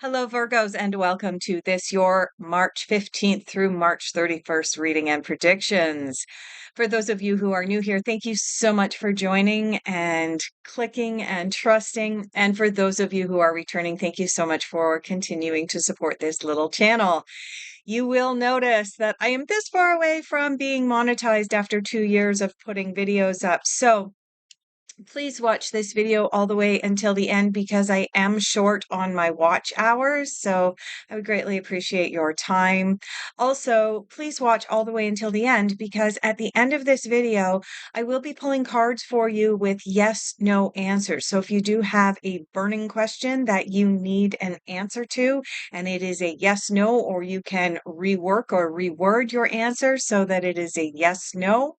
Hello, Virgos, and welcome to this, your March 15th through March 31st reading and predictions. For those of you who are new here, thank you so much for joining and clicking and trusting. And for those of you who are returning, thank you so much for continuing to support this little channel. You will notice that I am this far away from being monetized after 2 years of putting videos up. So please watch this video all the way until the end because I am short on my watch hours, so I would greatly appreciate your time. Also, please watch all the way until the end because at the end of this video, I will be pulling cards for you with yes, no answers. So if you do have a burning question that you need an answer to, and it is a yes, no, or you can rework or reword your answer so that it is a yes, no,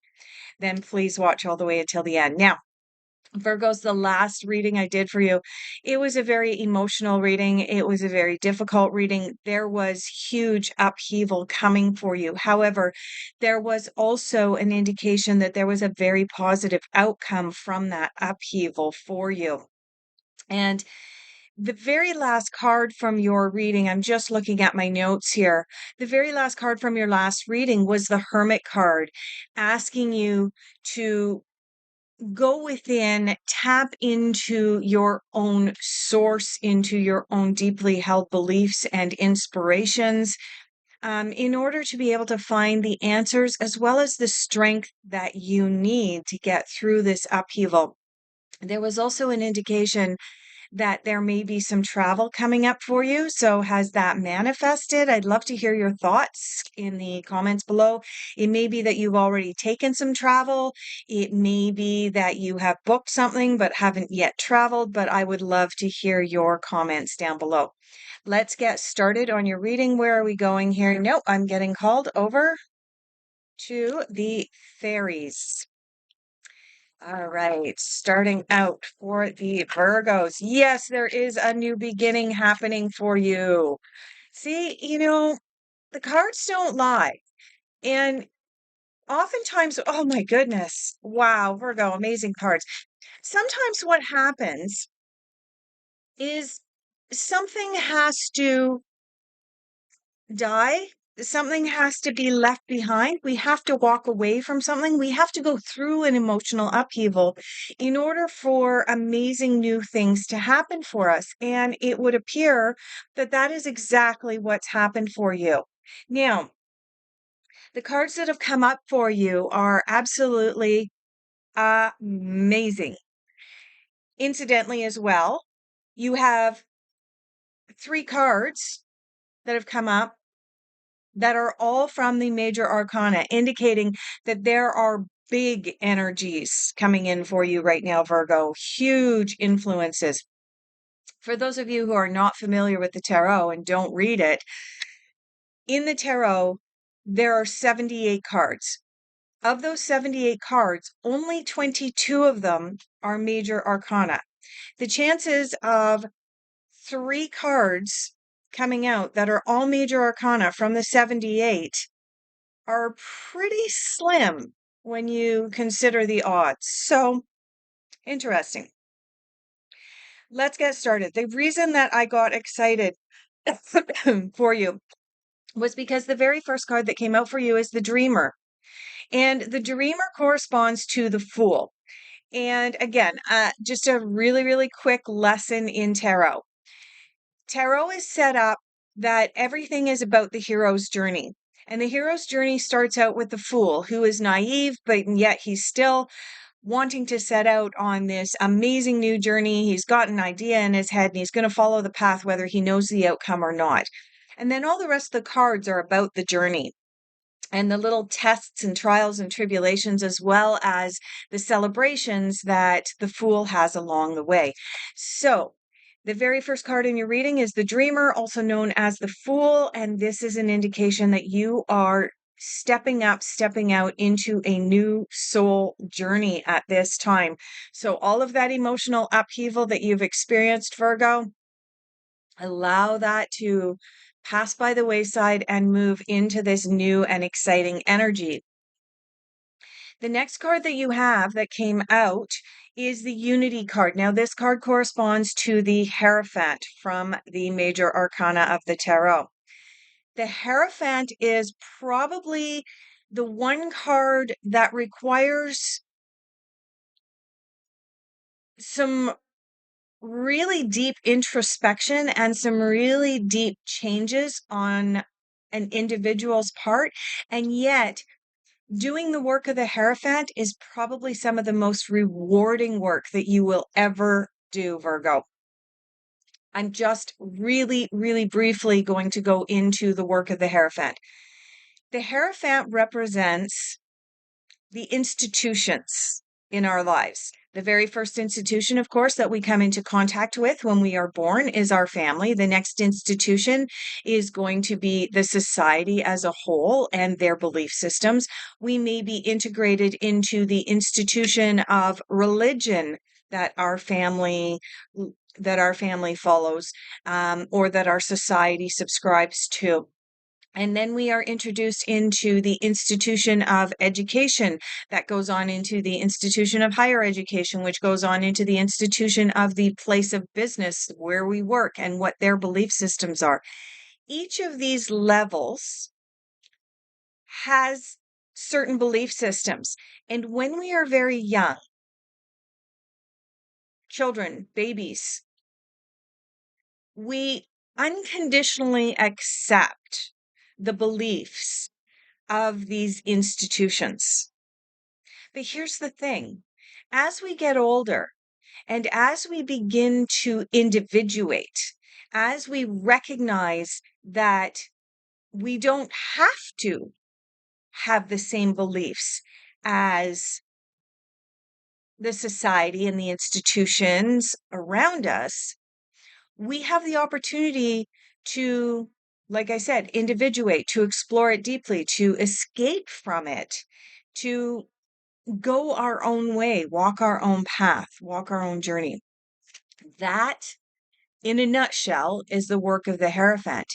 then please watch all the way until the end. Now, Virgo's the last reading I did for you. It was a very emotional reading. It was a very difficult reading. There was huge upheaval coming for you. However, there was also an indication that there was a very positive outcome from that upheaval for you. And the very last card from your reading, I'm just looking at my notes here. The very last card from your last reading was the Hermit card, asking you to go within, tap into your own source, into your own deeply held beliefs and inspirations, in order to be able to find the answers as well as the strength that you need to get through this upheaval. There was also an indication that there may be some travel coming up for you. So, has that manifested? I'd love to hear your thoughts in the comments below. It may be that you've already taken some travel. It may be that you have booked something but haven't yet traveled, but I would love to hear your comments down below. Let's get started on your reading. Where are we going here? Nope, I'm getting called over to the fairies. All right, starting out for the Virgos. Yes, there is a new beginning happening for you. See, the cards don't lie. And oftentimes, oh my goodness, wow, Virgo, amazing cards. Sometimes what happens is something has to die. Something has to be left behind. We have to walk away from something. We have to go through an emotional upheaval in order for amazing new things to happen for us. And it would appear that that is exactly what's happened for you. Now, the cards that have come up for you are absolutely amazing. Incidentally, as well, you have 3 cards that have come up that are all from the major arcana, indicating that there are big energies coming in for you right now, Virgo, huge influences. For those of you who are not familiar with the tarot and don't read it, in the tarot, there are 78 cards. Of those 78 cards, only 22 of them are major arcana. The chances of 3 cards coming out that are all major arcana from the 78 are pretty slim when you consider the odds. So interesting. Let's get started. The reason that I got excited for you was because the very first card that came out for you is the Dreamer. And the Dreamer corresponds to the Fool. And again, just a really, really quick lesson in tarot. Tarot is set up that everything is about the hero's journey. And the hero's journey starts out with the fool who is naive, but yet he's still wanting to set out on this amazing new journey. He's got an idea in his head and he's going to follow the path whether he knows the outcome or not. And then all the rest of the cards are about the journey and the little tests and trials and tribulations, as well as the celebrations that the fool has along the way. So, the very first card in your reading is the Dreamer, also known as the Fool, and this is an indication that you are stepping up, stepping out into a new soul journey at this time. So, all of that emotional upheaval that you've experienced, Virgo, allow that to pass by the wayside and move into this new and exciting energy. The next card that you have that came out is the Unity card. Now, this card corresponds to the Heirophant from the major arcana of the tarot. The Heirophant is probably the one card that requires some really deep introspection and some really deep changes on an individual's part. And yet, doing the work of the Hierophant is probably some of the most rewarding work that you will ever do, Virgo. I'm just really, really briefly going to go into the work of the Hierophant. The Hierophant represents the institutions in our lives. The very first institution, of course, that we come into contact with when we are born is our family. The next institution is going to be the society as a whole and their belief systems. We may be integrated into the institution of religion that our family follows, or that our society subscribes to. And then we are introduced into the institution of education that goes on into the institution of higher education, which goes on into the institution of the place of business where we work and what their belief systems are. Each of these levels has certain belief systems. And when we are very young, children, babies, we unconditionally accept the beliefs of these institutions. But here's the thing, as we get older and as we begin to individuate, as we recognize that we don't have to have the same beliefs as the society and the institutions around us, we have the opportunity to, like I said, individuate, to explore it deeply, to escape from it, to go our own way, walk our own path, walk our own journey. That, in a nutshell, is the work of the Hierophant.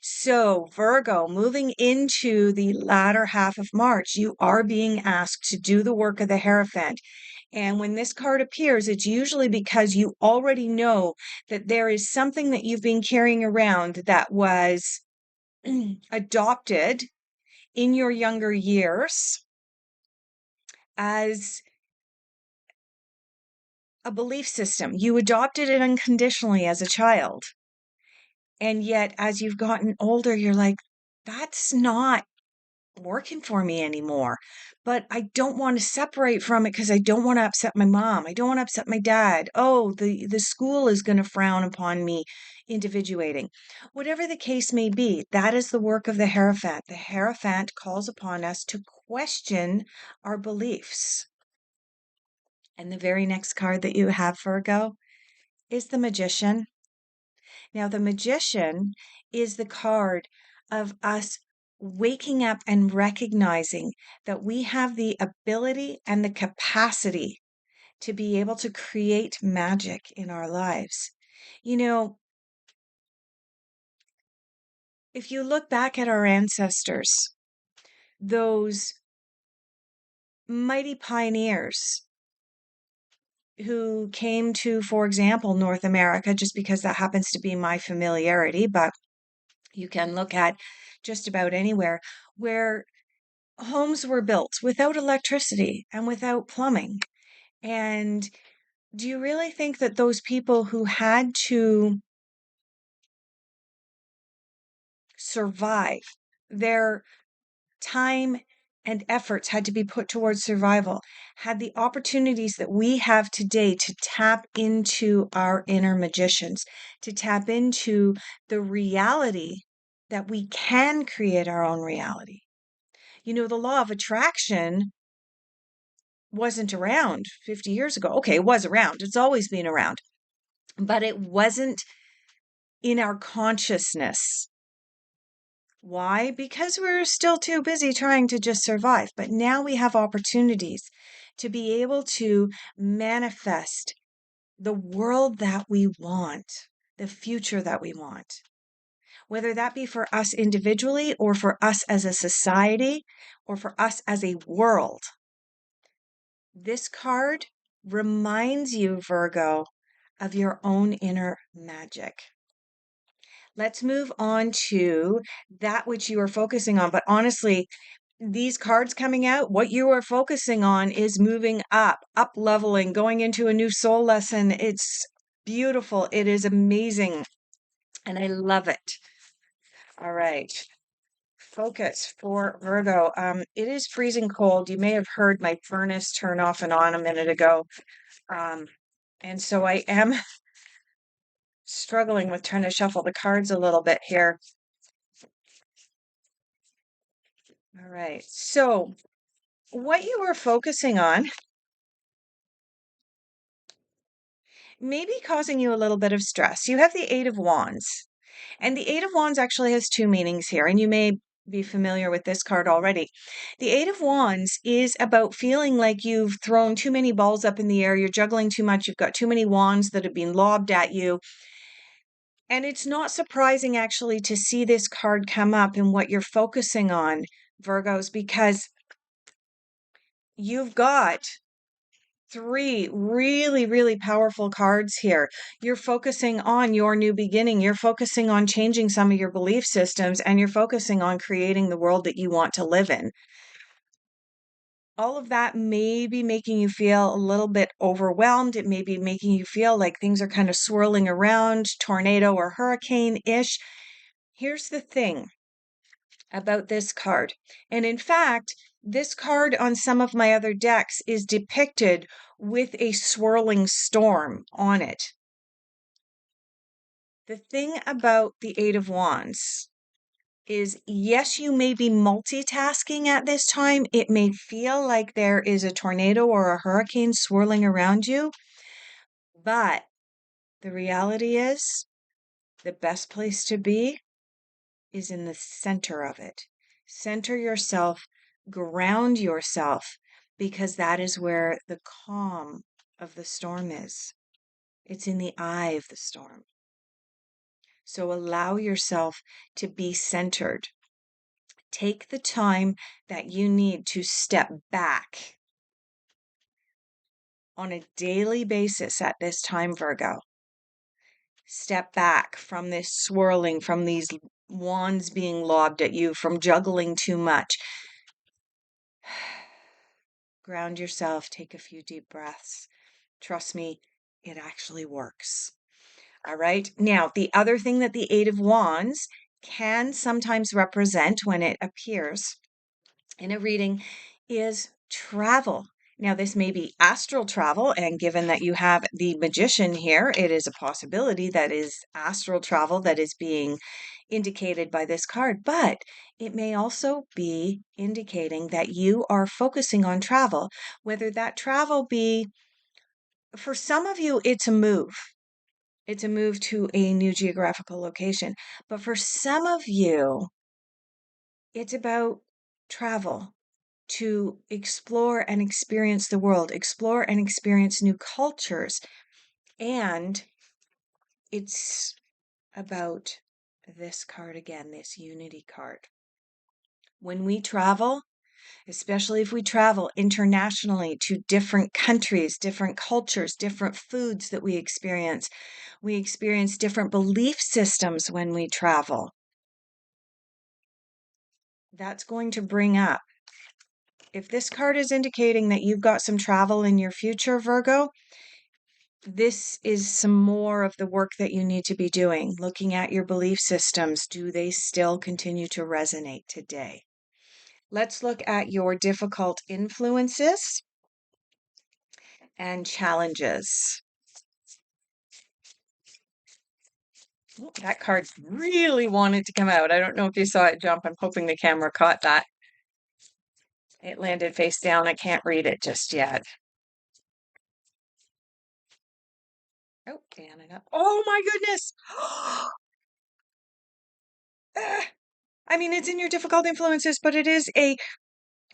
So, Virgo, moving into the latter half of March, you are being asked to do the work of the Hierophant. And when this card appears, it's usually because you already know that there is something that you've been carrying around that was adopted in your younger years as a belief system. You adopted it unconditionally as a child. And yet, as you've gotten older, you're like, that's not working for me anymore. But I don't want to separate from it because I don't want to upset my mom. I don't want to upset my dad. Oh, the school is going to frown upon me individuating. Whatever the case may be, that is the work of the Hierophant. The Hierophant calls upon us to question our beliefs. And the very next card that you have, Virgo, is the Magician. Now, the Magician is the card of us waking up and recognizing that we have the ability and the capacity to be able to create magic in our lives. You know, if you look back at our ancestors, those mighty pioneers who came to, for example, North America, just because that happens to be my familiarity, but you can look at just about anywhere where homes were built without electricity and without plumbing. And do you really think that those people who had to survive, their time and efforts had to be put towards survival, had the opportunities that we have today to tap into our inner magicians, to tap into the reality that we can create our own reality? You know, the law of attraction wasn't around 50 years ago. Okay, it was around. It's always been around. But it wasn't in our consciousness. Why? Because we're still too busy trying to just survive. But now we have opportunities to be able to manifest the world that we want, the future that we want. Whether that be for us individually or for us as a society or for us as a world. This card reminds you, Virgo, of your own inner magic. Let's move on to that which you are focusing on. But honestly, these cards coming out, what you are focusing on is moving up leveling, going into a new soul lesson. It's beautiful. It is amazing. And I love it. All right. Focus for Virgo. It is freezing cold. You may have heard my furnace turn off and on a minute ago. And so I am struggling with trying to shuffle the cards a little bit here. All right. So what you are focusing on may be causing you a little bit of stress. You have the Eight of Wands, and the Eight of Wands actually has two meanings here, and you may be familiar with this card already. The Eight of Wands is about feeling like you've thrown too many balls up in the air, you're juggling too much, you've got too many wands that have been lobbed at you. And it's not surprising actually to see this card come up in what you're focusing on, Virgos, because you've got three really, really powerful cards here. You're focusing on your new beginning. You're focusing on changing some of your belief systems, and you're focusing on creating the world that you want to live in. All of that may be making you feel a little bit overwhelmed. It may be making you feel like things are kind of swirling around, tornado or hurricane-ish. Here's the thing about this card. And in fact, this card on some of my other decks is depicted with a swirling storm on it. The thing about the Eight of Wands is, yes, you may be multitasking at this time. It may feel like there is a tornado or a hurricane swirling around you, but the reality is the best place to be is in the center of it. Center yourself, ground yourself, because that is where the calm of the storm is. It's in the eye of the storm. So allow yourself to be centered. Take the time that you need to step back on a daily basis at this time, Virgo. Step back from this swirling, from these wands being lobbed at you, from juggling too much. Ground yourself, take a few deep breaths. Trust me, it actually works. All right. Now, the other thing that the Eight of Wands can sometimes represent when it appears in a reading is travel. Now, this may be astral travel, and given that you have the Magician here, it is a possibility that is astral travel that is being indicated by this card, but it may also be indicating that you are focusing on travel, whether that travel be, for some of you, it's a move. It's a move to a new geographical location. But for some of you, it's about travel to explore and experience the world, explore and experience new cultures. And it's about this card again, this unity card. When we travel, especially if we travel internationally to different countries, different cultures, different foods that we experience different belief systems when we travel. That's going to bring up, if this card is indicating that you've got some travel in your future, Virgo, this is some more of the work that you need to be doing, looking at your belief systems. Do they still continue to resonate today? Let's look at your difficult influences and challenges. Oh, that card really wanted to come out. I don't know if you saw it jump. I'm hoping the camera caught that. It landed face down. I can't read it just yet. Oh, and it up. Oh my goodness. I mean, it's in your difficult influences, but it is a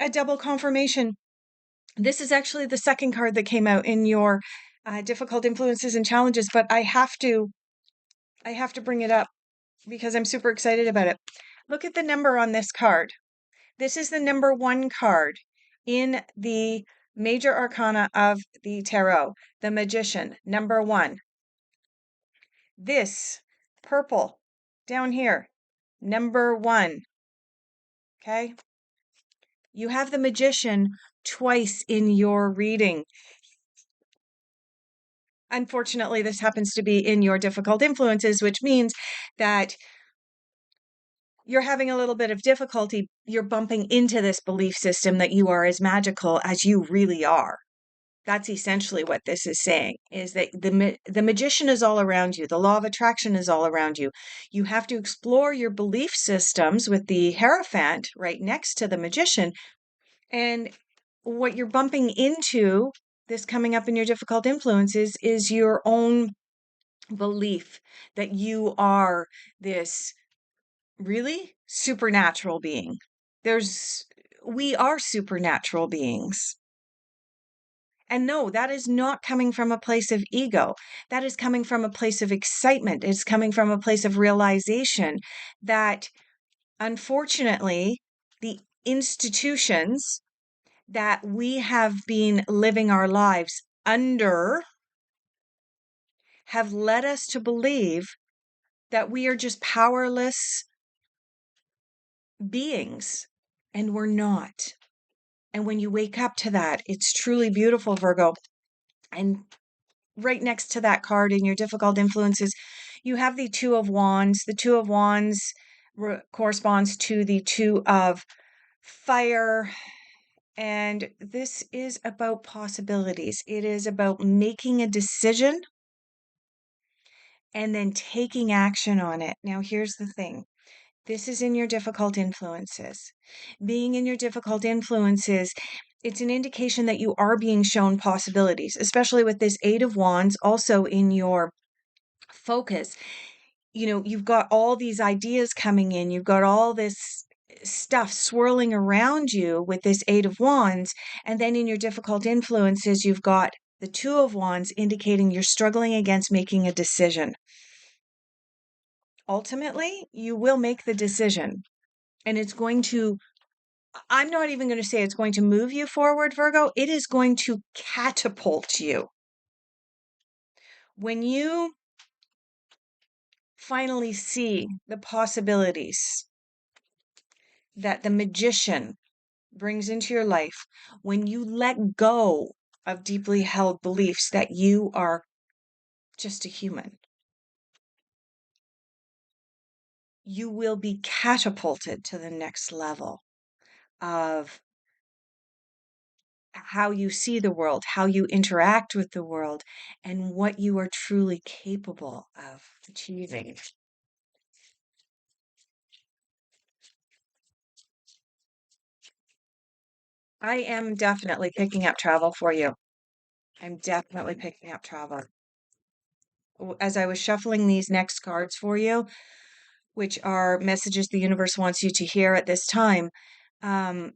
double confirmation. This is actually the second card that came out in your difficult influences and challenges, but I have to bring it up because I'm super excited about it. Look at the number on this card. This is the number 1 card in the Major arcana of the tarot, the Magician, number 1. This purple down here, number 1. Okay? You have the Magician twice in your reading. Unfortunately, this happens to be in your difficult influences, which means that you're having a little bit of difficulty. You're bumping into this belief system that you are as magical as you really are. That's essentially what this is saying, is that the magician is all around you. The law of attraction is all around you. You have to explore your belief systems with the Hierophant right next to the magician. And what you're bumping into, this coming up in your difficult influences, is your own belief that you are this really supernatural being. We are supernatural beings. And no, that is not coming from a place of ego. That is coming from a place of excitement. It's coming from a place of realization that, unfortunately, the institutions that we have been living our lives under have led us to believe that we are just powerless beings, and we're not. And when you wake up to that, it's truly beautiful, Virgo. And right next to that card in your difficult influences, you have the Two of Wands. The Two of Wands corresponds to the Two of Fire. And this is about possibilities. It is about making a decision and then taking action on it. Now, here's the thing. This is in your difficult influences. Being in your difficult influences, it's an indication that you are being shown possibilities, especially with this Eight of Wands also in your focus. You've got all these ideas coming in, you've got all this stuff swirling around you with this Eight of Wands. And then in your difficult influences, you've got the Two of Wands indicating you're struggling against making a decision. Ultimately, you will make the decision. And it's going to, I'm not even going to say it's going to move you forward, Virgo. It is going to catapult you. When you finally see the possibilities that the magician brings into your life, when you let go of deeply held beliefs that you are just a human, you will be catapulted to the next level of how you see the world, how you interact with the world, and what you are truly capable of achieving. I am definitely picking up travel for you. I'm definitely picking up travel. As I was shuffling these next cards for you, which are messages the universe wants you to hear at this time, I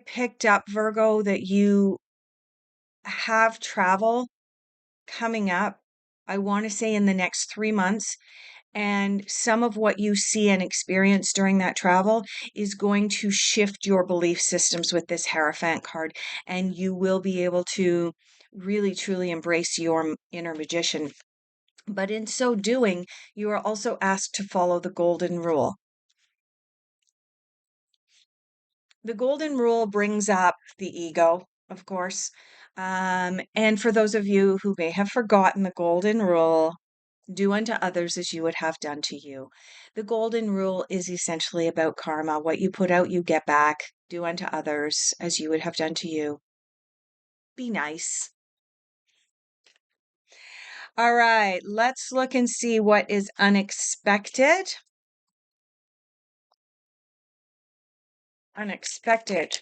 picked up, Virgo, that you have travel coming up. I want to say in the next 3 months. And some of what you see and experience during that travel is going to shift your belief systems with this Hierophant card. And you will be able to really, truly embrace your inner magician. But in so doing, you are also asked to follow the golden rule. The golden rule brings up the ego, of course. And for those of you who may have forgotten the golden rule, do unto others as you would have done to you. The golden rule is essentially about karma. What you put out, you get back. Do unto others as you would have done to you. Be nice. All right, let's look and see what is unexpected. Unexpected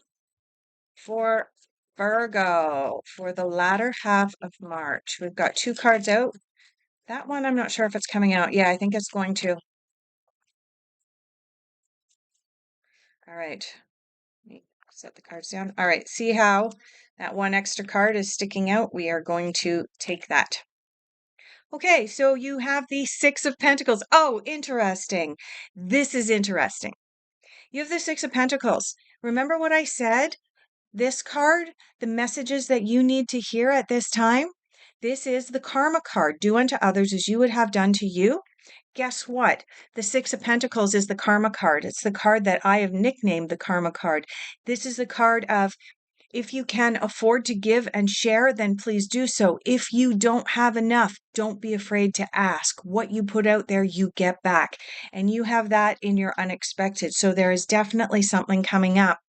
for Virgo for the latter half of March. We've got 2 cards out. That one, I'm not sure if it's coming out. Yeah, I think it's going to. All right. Let me set the cards down. All right. See how that one extra card is sticking out? We are going to take that. Okay. So you have the Six of Pentacles. Oh, interesting. This is interesting. You have the Six of Pentacles. Remember what I said? This card, the messages that you need to hear at this time, this is the karma card. Do unto others as you would have done to you. Guess what? The Six of Pentacles is the karma card. It's the card that I have nicknamed the karma card. This is the card of if you can afford to give and share, then please do so. If you don't have enough, don't be afraid to ask. What you put out there, you get back. And you have that in your unexpected. So there is definitely something coming up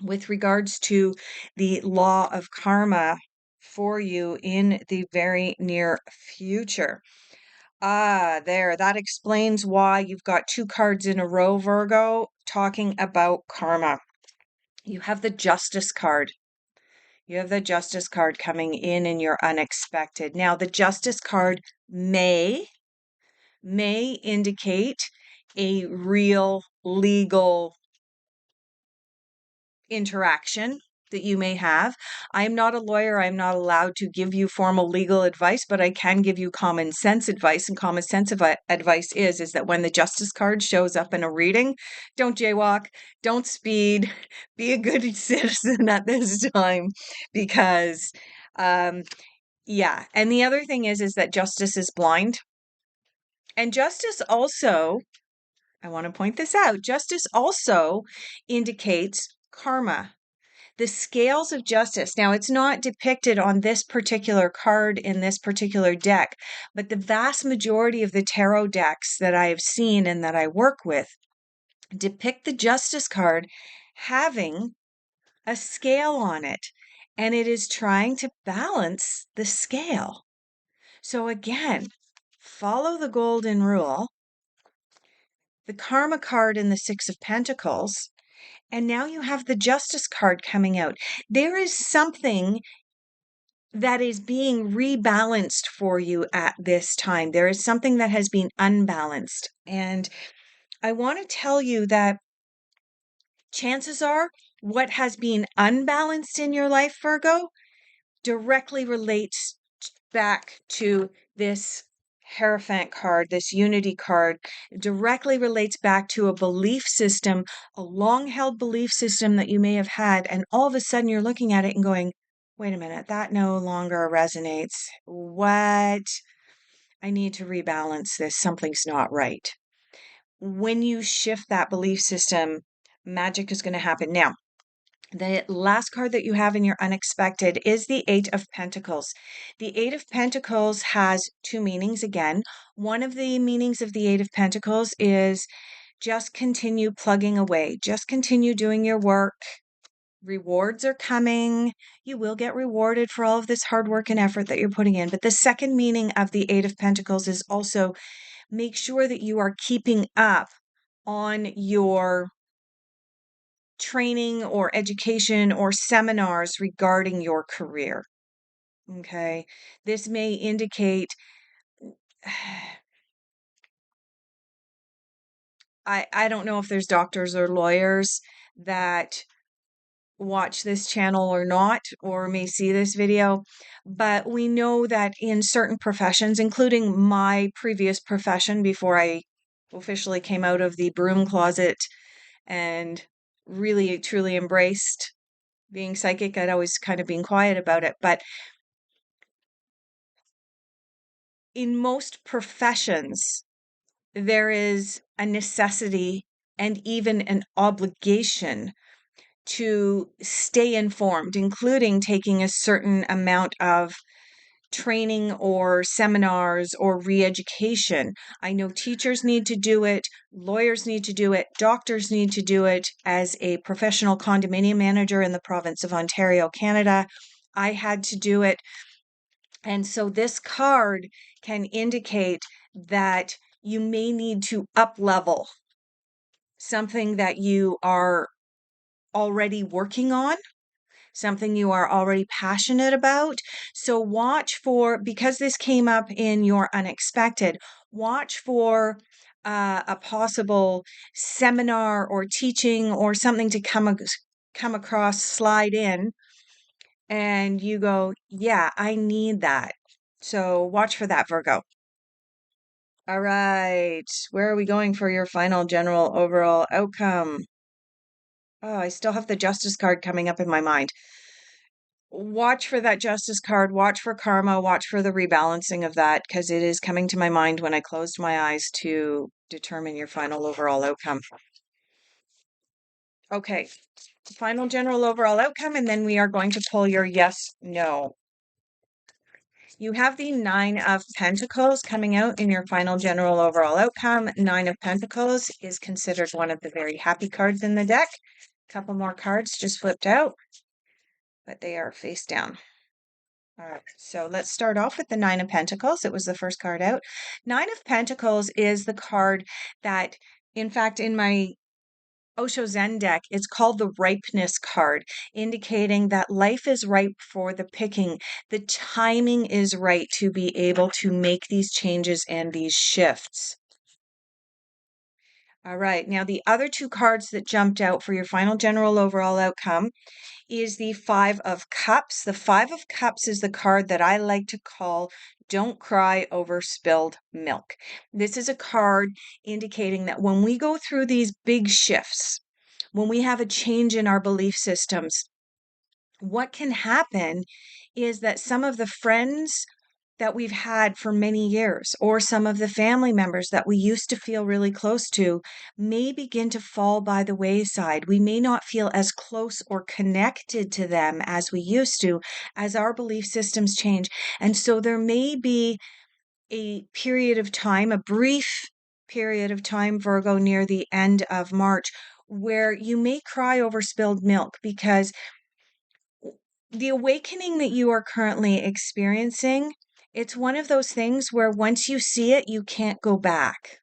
with regards to the law of karma for you in the very near future. There, that explains why you've got two cards in a row, Virgo, talking about karma. You have the Justice card. You have the Justice card coming in your unexpected. Now, the Justice card may indicate a real legal interaction that you may have. I'm not a lawyer. I'm not allowed to give you formal legal advice, but I can give you common sense advice. And common sense advice is that when the Justice card shows up in a reading, don't jaywalk, don't speed, be a good citizen at this time because yeah. And the other thing is that justice is blind. And justice also, I want to point this out, justice also indicates karma. The scales of justice. Now, it's not depicted on this particular card in this particular deck, but the vast majority of the tarot decks that I have seen and that I work with depict the Justice card having a scale on it, and it is trying to balance the scale. So, again, follow the golden rule. The Karma card in the Six of Pentacles. And now you have the Justice card coming out. There is something that is being rebalanced for you at this time. There is something that has been unbalanced. And I want to tell you that chances are what has been unbalanced in your life, Virgo, directly relates back to this Heirophant card, this unity card, directly relates back to a belief system, a long held belief system that you may have had. And all of a sudden you're looking at it and going, wait a minute, that no longer resonates. What? I need to rebalance this. Something's not right. When you shift that belief system, magic is going to happen. Now, the last card that you have in your unexpected is the Eight of Pentacles. The Eight of Pentacles has two meanings again. One of the meanings of the Eight of Pentacles is just continue plugging away, just continue doing your work. Rewards are coming. You will get rewarded for all of this hard work and effort that you're putting in. But the second meaning of the Eight of Pentacles is also make sure that you are keeping up on your training or education or seminars regarding your career. Okay. This may indicate, I don't know if there's doctors or lawyers that watch this channel or not, or may see this video, but we know that in certain professions, including my previous profession before I officially came out of the broom closet and really truly embraced being psychic, I'd always kind of been quiet about it. But in most professions, there is a necessity and even an obligation to stay informed, including taking a certain amount of training or seminars or re-education. I know teachers need to do it, lawyers need to do it, doctors need to do it. As a professional condominium manager in the province of Ontario, Canada, I had to do it. And so this card can indicate that you may need to up level something that you are already working on, something you are already passionate about. So watch for, because this came up in your unexpected, watch for a possible seminar or teaching or something to come across, slide in, and you go, yeah, I need that. So watch for that, Virgo. All right. Where are we going for your final general overall outcome? Oh, I still have the Justice card coming up in my mind. Watch for that Justice card, watch for karma, watch for the rebalancing of that, because it is coming to my mind when I closed my eyes to determine your final overall outcome. Okay, final general overall outcome, and then we are going to pull your yes, no. You have the Nine of Pentacles coming out in your final general overall outcome. Nine of Pentacles is considered one of the very happy cards in the deck. A couple more cards just flipped out, but they are face down. All right, so let's start off with the Nine of Pentacles. It was the first card out. Nine of Pentacles is the card that, in fact, in my Osho Zen deck, it's called the ripeness card, indicating that life is ripe for the picking. The timing is right to be able to make these changes and these shifts. All right, now the other two cards that jumped out for your final general overall outcome is the Five of Cups. The Five of Cups is the card that I like to call Don't Cry Over Spilled Milk. This is a card indicating that when we go through these big shifts, when we have a change in our belief systems, what can happen is that some of the friends that we've had for many years, or some of the family members that we used to feel really close to, may begin to fall by the wayside. We may not feel as close or connected to them as we used to as our belief systems change. And so there may be a period of time, a brief period of time, Virgo, near the end of March, where you may cry over spilled milk because the awakening that you are currently experiencing, it's one of those things where once you see it, you can't go back.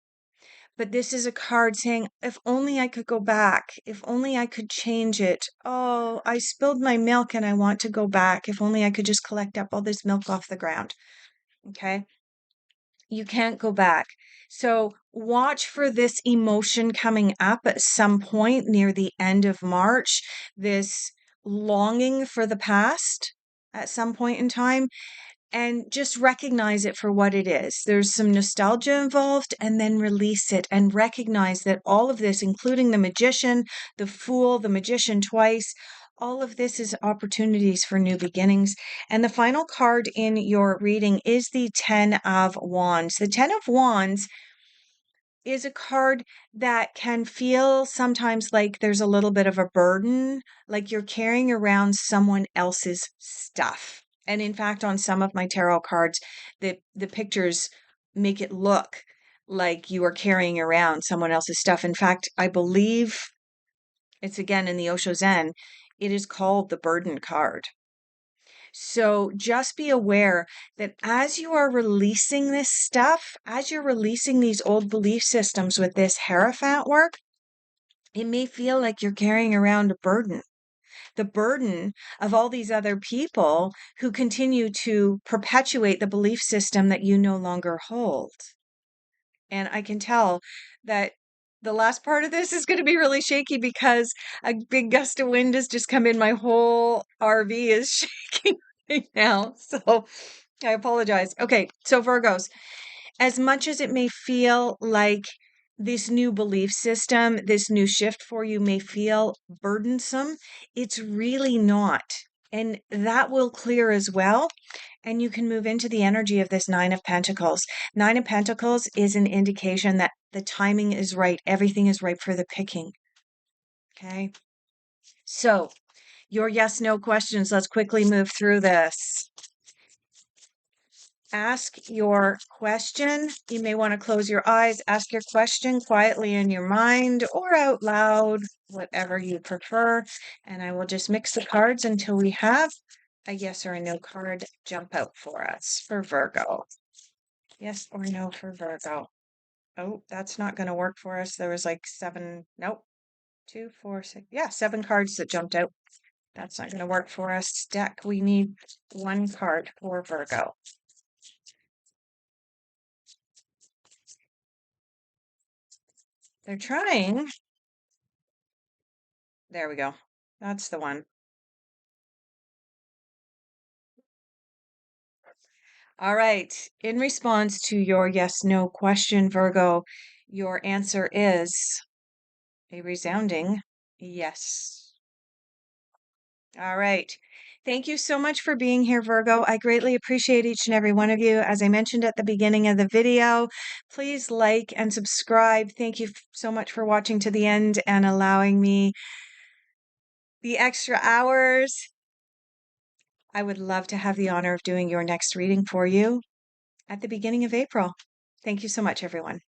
But this is a card saying, if only I could go back, if only I could change it. Oh, I spilled my milk and I want to go back. If only I could just collect up all this milk off the ground. Okay. You can't go back. So watch for this emotion coming up at some point near the end of March, this longing for the past at some point in time, and just recognize it for what it is. There's some nostalgia involved, and then release it and recognize that all of this, including the Magician, the Fool, the Magician twice, all of this is opportunities for new beginnings. And the final card in your reading is the Ten of Wands. The Ten of Wands is a card that can feel sometimes like there's a little bit of a burden, like you're carrying around someone else's stuff. And in fact, on some of my tarot cards, the pictures make it look like you are carrying around someone else's stuff. In fact, I believe it's again in the Osho Zen, it is called the burden card. So just be aware that as you are releasing this stuff, as you're releasing these old belief systems with this Heirophant work, it may feel like you're carrying around a burden. The burden of all these other people who continue to perpetuate the belief system that you no longer hold. And I can tell that the last part of this is going to be really shaky because a big gust of wind has just come in. My whole RV is shaking right now. So I apologize. Okay. So Virgos, as much as it may feel like this new belief system, this new shift for you may feel burdensome, it's really not. And that will clear as well. And you can move into the energy of this Nine of Pentacles. Nine of Pentacles is an indication that the timing is right. Everything is ripe for the picking. Okay. So your yes, no questions. Let's quickly move through this. Ask your question. You may want to close your eyes, ask your question quietly in your mind or out loud, whatever you prefer. And I will just mix the cards until we have a yes or a no card jump out for us for Virgo. Yes or no for Virgo. Oh, that's not going to work for us. There was like seven, nope, 2, 4, 6. Yeah, 7 cards that jumped out. That's not going to work for us. Deck, we need 1 card for Virgo. They're trying. There we go. That's the one. All right. In response to your yes, no question, Virgo, your answer is a resounding Yes. All right. Thank you so much for being here, Virgo. I greatly appreciate each and every one of you. As I mentioned at the beginning of the video, please like and subscribe. Thank you so much for watching to the end and allowing me the extra hours. I would love to have the honor of doing your next reading for you at the beginning of April. Thank you so much, everyone.